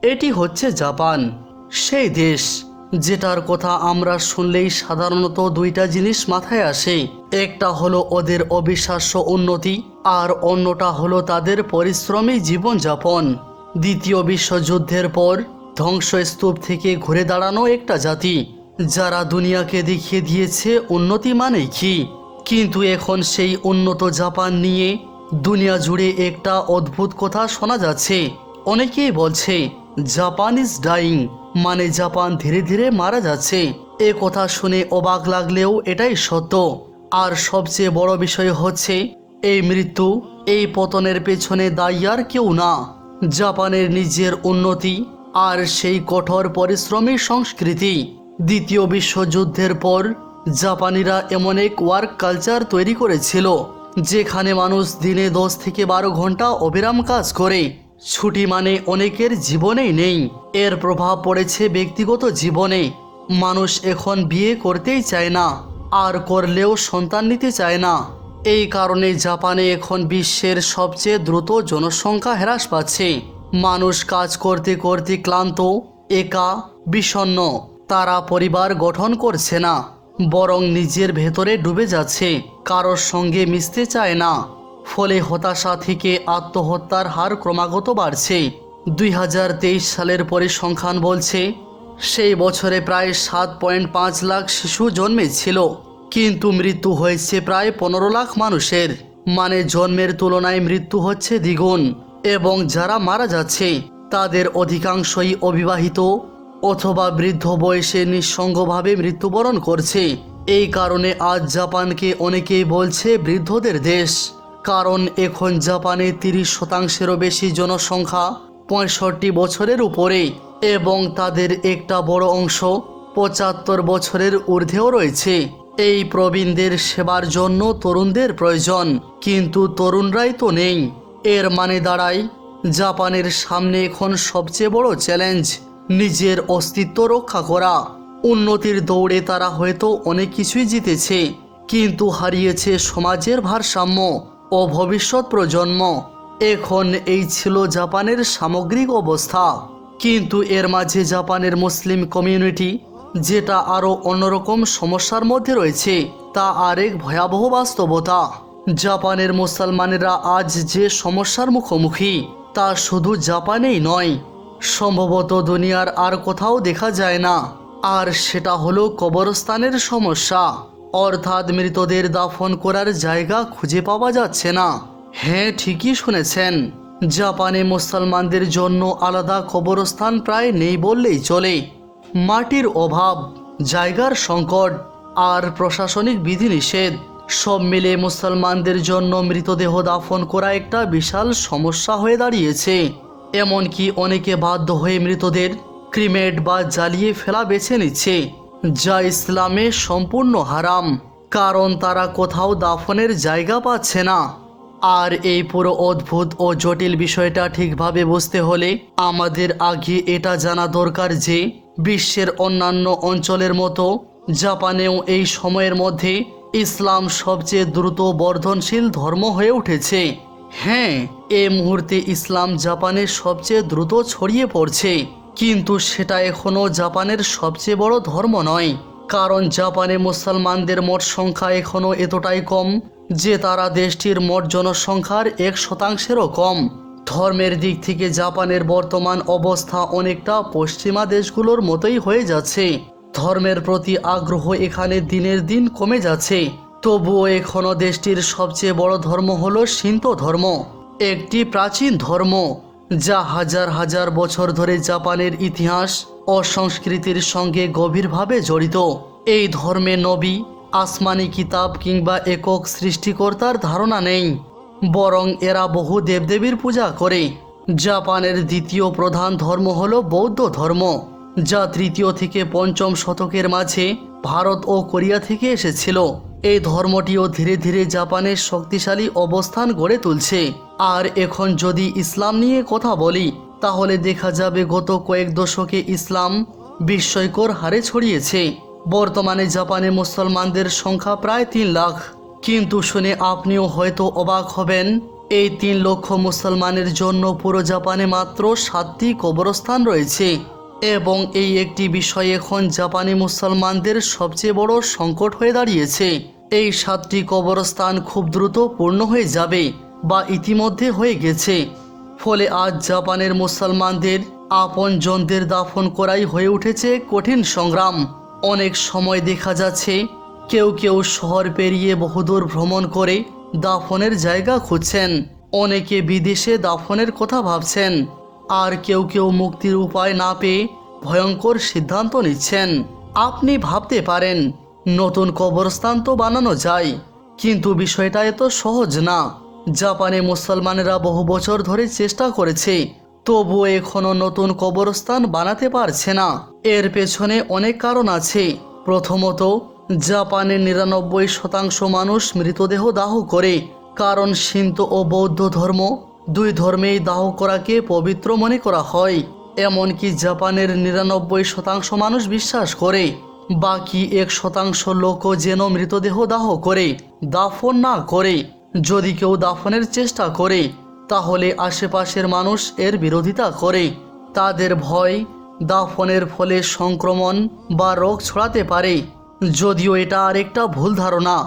এটি হচ্ছে জাপান, সেই দেশ যেটার কথা আমরা শুনলেই সাধারণত দুইটা জিনিস মাথায় আসে। একটা হলো ওদের অবিশ্বাস্য উন্নতি, আর অন্যটা হলো তাদের পরিশ্রমী জীবনযাপন। দ্বিতীয় বিশ্বযুদ্ধের পর ধ্বংসস্তূপ থেকে ঘুরে দাঁড়ানো একটা জাতি, যারা দুনিয়াকে দেখিয়ে দিয়েছে উন্নতি মানে কি। কিন্তু এখন সেই উন্নত জাপান নিয়ে দুনিয়া জুড়ে একটা অদ্ভুত কথা শোনা যাচ্ছে। অনেকেই বলছে জাপান ইজ ডাইং, মানে জাপান ধীরে ধীরে মারা যাচ্ছে। এ কথা শুনে অবাক লাগলেও এটাই সত্য। আর সবচেয়ে বড় বিষয় হচ্ছে এই মৃত্যু, এই পতনের পেছনে দায়ী আর কেউ না, জাপানের নিজের উন্নতি আর সেই কঠোর পরিশ্রমী সংস্কৃতি। দ্বিতীয় বিশ্বযুদ্ধের পর জাপানিরা এমন এক ওয়ার্ক কালচার তৈরি করেছিল যেখানে মানুষ দিনে 10 থেকে 12 ঘন্টা অবিরাম কাজ করে। ছুটি মানে অনেকের জীবনেই নেই। এর প্রভাব পড়েছে ব্যক্তিগত জীবনে। মানুষ এখন বিয়ে করতেই চায় না, আর করলেও সন্তান নিতে চায় না। এই কারণে জাপানে এখন বিশ্বের সবচেয়ে দ্রুত জনসংখ্যা হ্রাস পাচ্ছে। মানুষ কাজ করতে করতে ক্লান্ত, একা, বিষণ্ণ। তারা পরিবার গঠন করছে না, বরং নিজের ভেতরে ডুবে যাচ্ছে, কারোর সঙ্গে মিশতে চায় না। ফলে হতাশা থেকে আত্মহত্যার হার ক্রমাগত বাড়ছে। 2023 সালের পরিসংখ্যান বলছে সেই বছরে প্রায় 7.5 লাখ শিশু জন্মেছিল, কিন্তু মৃত্যু হয়েছে প্রায় 15 লাখ মানুষের। মানে জন্মের তুলনায় মৃত্যু হচ্ছে দ্বিগুণ। এবং যারা মারা যাচ্ছে তাদের অধিকাংশই অবিবাহিত অথবা বৃদ্ধ বয়সে নিঃসঙ্গভাবে মৃত্যুবরণ করছে। এই কারণে আজ জাপানকে অনেকেই বলছে বৃদ্ধদের দেশ। কারণ এখন জাপানে 30%-এরও বেশি জনসংখ্যা 65 বছরের উপরে, এবং তাদের একটা বড় অংশ 75 বছরের ঊর্ধ্বেও রয়েছে। এই প্রবীণদের সেবার জন্য তরুণদের প্রয়োজন, কিন্তু তরুণরাই তো নেই। এর মানে দাঁড়ায় জাপানের সামনে এখন সবচেয়ে বড় চ্যালেঞ্জ নিজের অস্তিত্ব রক্ষা করা। উন্নতির দৌড়ে তারা হয়তো অনেক কিছুই জিতেছে, কিন্তু হারিয়েছে সমাজের ভারসাম্য ও ভবিষ্যৎ প্রজন্ম। এখন এই ছিল জাপানের সামগ্রিক অবস্থা। কিন্তু এর মাঝে জাপানের মুসলিম কমিউনিটি, যেটা আরও অন্যরকম সমস্যার মধ্যে রয়েছে, তা আরেক ভয়াবহ বাস্তবতা। জাপানের মুসলমানেরা আজ যে সমস্যার মুখোমুখি তা শুধু জাপানেই নয়, সম্ভবত দুনিয়ার আর কোথাও দেখা যায় না। আর সেটা হলো কবরস্থানের সমস্যা। অর্থাৎ মৃতদের দাফন করার জায়গা খুঁজে পাওয়া যাচ্ছে না। হ্যাঁ, ঠিকই শুনেছেন, জাপানে মুসলমানদের জন্য আলাদা কবরস্থান প্রায় নেই বললেই চলে। মাটির অভাব, জায়গার সংকট আর প্রশাসনিক বিধিনিষেধ সব মিলে মুসলমানদের জন্য মৃতদেহ দাফন করা একটা বিশাল সমস্যা হয়ে দাঁড়িয়েছে। এমনকি অনেকে বাধ্য হয়ে মৃতদের ক্রিমেট বা জ্বালিয়ে ফেলা বেছে নিচ্ছে, যা ইসলামে সম্পূর্ণ হারাম, কারণ তারা কোথাও দাফনের জায়গা পাচ্ছে না। আর এই পুরো অদ্ভুত ও জটিল বিষয়টা ঠিকভাবে বুঝতে হলে আমাদের আগে এটা জানা দরকার যে বিশ্বের অন্যান্য অঞ্চলের মতো জাপানেও এই সময়ের মধ্যে ইসলাম সবচেয়ে দ্রুত বর্ধনশীল ধর্ম হয়ে উঠেছে। হ্যাঁ, এই মুহূর্তে ইসলাম জাপানে সবচেয়ে দ্রুত ছড়িয়ে পড়ছে, কিন্তু সেটা এখনও জাপানের সবচেয়ে বড় ধর্ম নয়। কারণ জাপানে মুসলমানদের মোট সংখ্যা এখনও এতটাই কম যে তারা দেশটির মোট জনসংখ্যার 1%-এরও কম। ধর্মের দিক থেকে জাপানের বর্তমান অবস্থা অনেকটা পশ্চিমা দেশগুলোর মতোই হয়ে যাচ্ছে। ধর্মের প্রতি আগ্রহ এখানে দিনের দিন কমে যাচ্ছে। তবুও এখনও দেশটির সবচেয়ে বড় ধর্ম হলো শিন্তো ধর্ম, একটি প্রাচীন ধর্ম যা হাজার হাজার বছর ধরে জাপানের ইতিহাস ও সংস্কৃতির সঙ্গে গভীরভাবে জড়িত। এই ধর্মে নবী, আসমানি কিতাব কিংবা একক সৃষ্টিকর্তার ধারণা নেই, বরং এরা বহু দেবদেবীর পূজা করে। জাপানের দ্বিতীয় প্রধান ধর্ম হলো বৌদ্ধ ধর্ম, যা 3য় থেকে 5ম শতকের মাঝে ভারত ও কোরিয়া থেকে এসেছিল। এই ধর্মটিও ধীরে ধীরে জাপানের শক্তিশালী অবস্থান গড়ে তুলছে। আর এখন যদি ইসলাম নিয়ে কথা বলি তাহলে দেখা যাবে গত কয়েক দশকে ইসলাম বিস্ময়কর হারে ছড়িয়েছে। বর্তমানে জাপানে মুসলমানদের সংখ্যা প্রায় 3 লাখ। কিন্তু শুনে আপনিও হয়তো অবাক হবেন, এই 3 লক্ষ মুসলমানের জন্য পুরো জাপানে মাত্র 7টি কবরস্থান রয়েছে এবং এই একটি বিষয় এখন জাপানি মুসলমানদের সবচেয়ে বড় সংকট হয়ে দাঁড়িয়েছে। এই 7টি কবরস্থান খুব দ্রুত পূর্ণ হয়ে যাবে বা ইতিমধ্যে হয়ে গেছে। ফলে আজ জাপানের মুসলমানদের আপনজনদের দাফন করাই হয়ে উঠেছে কঠিন সংগ্রাম। অনেক সময় দেখা যাচ্ছে কেউ কেউ শহর পেরিয়ে বহুদূর ভ্রমণ করে দাফনের জায়গা খুঁজছেন, অনেকে বিদেশে দাফনের কথা ভাবছেন, আর কেউ কেউ মুক্তির উপায় না পেয়ে ভয়ঙ্কর সিদ্ধান্ত নিচ্ছেন। আপনি ভাবতে পারেন নতুন কবরস্থান তো বানানো যায়, কিন্তু বিষয়টা এত সহজ না। জাপানে মুসলমানেরা বহু বছর ধরে চেষ্টা করেছে, তবুও এখনও নতুন কবরস্থান বানাতে পারছে না। এর পেছনে অনেক কারণ আছে। প্রথমত, জাপানের 99% মানুষ মৃতদেহ দাহ করে, কারণ শিন্তো ও বৌদ্ধ ধর্ম 2 ধর্মেই দাহ করাকে পবিত্র মনে করা হয়। এমনকি জাপানের 99% মানুষ বিশ্বাস করে বাকি 1% লোকও যেন মৃতদেহ দাহ করে, দাফন না করে। যদি কেউ দাফনের চেষ্টা করে তাহলে আশেপাশের মানুষ এর বিরোধিতা করে। তাদের ভয় দাফনের ফলে সংক্রমণ বা রোগ ছড়াতে পারে, যদিও এটা আরেকটা ভুল ধারণা।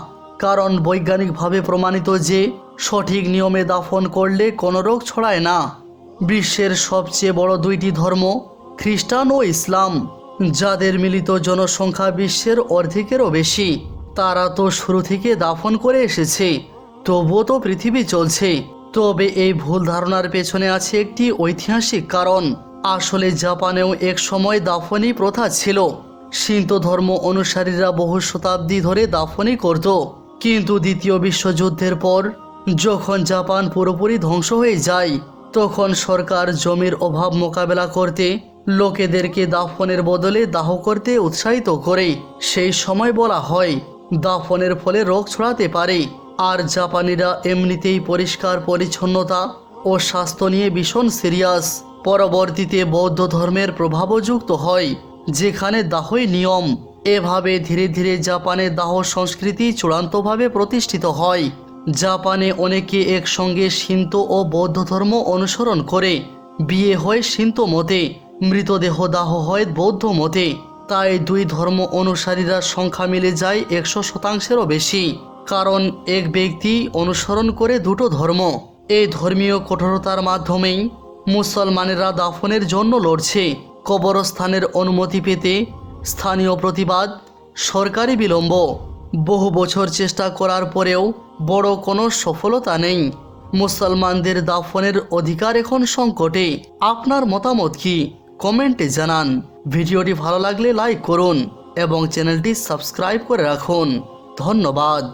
কারণ বৈজ্ঞানিকভাবে প্রমাণিত যে সঠিক নিয়মে দাফন করলে কোনো রোগ ছড়ায় না। বিশ্বের সবচেয়ে বড় 2টি ধর্ম খ্রিস্টান ও ইসলাম, যাদের মিলিত জনসংখ্যা বিশ্বের অর্ধেকেরও বেশি। তারা তো শুরু থেকে দাফন করে এসেছে, তবুও তো পৃথিবী চলছে। তবে এই ভুল ধারণার পেছনে আছে একটি ঐতিহাসিক কারণ। আসলে জাপানেও এক সময় দাফনি প্রথা ছিল। শিন্তো ধর্ম অনুসারীরা বহু শতাব্দী ধরে দাফনই করত, কিন্তু দ্বিতীয় বিশ্বযুদ্ধের পর যখন জাপান পুরোপুরি ধ্বংস হয়ে যায়, তখন সরকার জমির অভাব মোকাবেলা করতে লোকেদেরকে দাফনের বদলে দাহ করতে উৎসাহিত করে। সেই সময় বলা হয় দাফনের ফলে রোগ ছড়াতে পারে, আর জাপানিরা এমনিতেই পরিষ্কার পরিচ্ছন্নতা ও স্বাস্থ্য নিয়ে ভীষণ সিরিয়াস। পরবর্তীতে বৌদ্ধ ধর্মের প্রভাবও যুক্ত হয়, যেখানে দাহই নিয়ম। এভাবে ধীরে ধীরে জাপানের দাহ সংস্কৃতি চূড়ান্তভাবে প্রতিষ্ঠিত হয়। জাপানে অনেকে একসঙ্গে শিন্তো ও বৌদ্ধ ধর্ম অনুসরণ করে। বিয়ে হয় শিন্তো মতে, মৃতদেহ দাহ হয় বৌদ্ধ মতে। তাই 2 ধর্ম অনুসারীরা সংখ্যা মিলে যায় 100%-এরও বেশি, কারণ এক ব্যক্তি অনুসরণ করে 2টো ধর্ম। এই ধর্মীয় কঠোরতার মাধ্যমেই মুসলমানেরা দাফনের জন্য লড়ছে। কবরস্থানের অনুমতি পেতে স্থানীয় প্রতিবাদ, সরকারি বিলম্ব, বহু বছর চেষ্টা করার পরেও বড় কোনো সফলতা নেই। মুসলমানদের দাফনের অধিকার এখন সংকটে। আপনার মতামত কি? কমেন্টে জানান। ভিডিওটি ভালো লাগলে লাইক করুন এবং চ্যানেলটি সাবস্ক্রাইব করে রাখুন। ধন্যবাদ।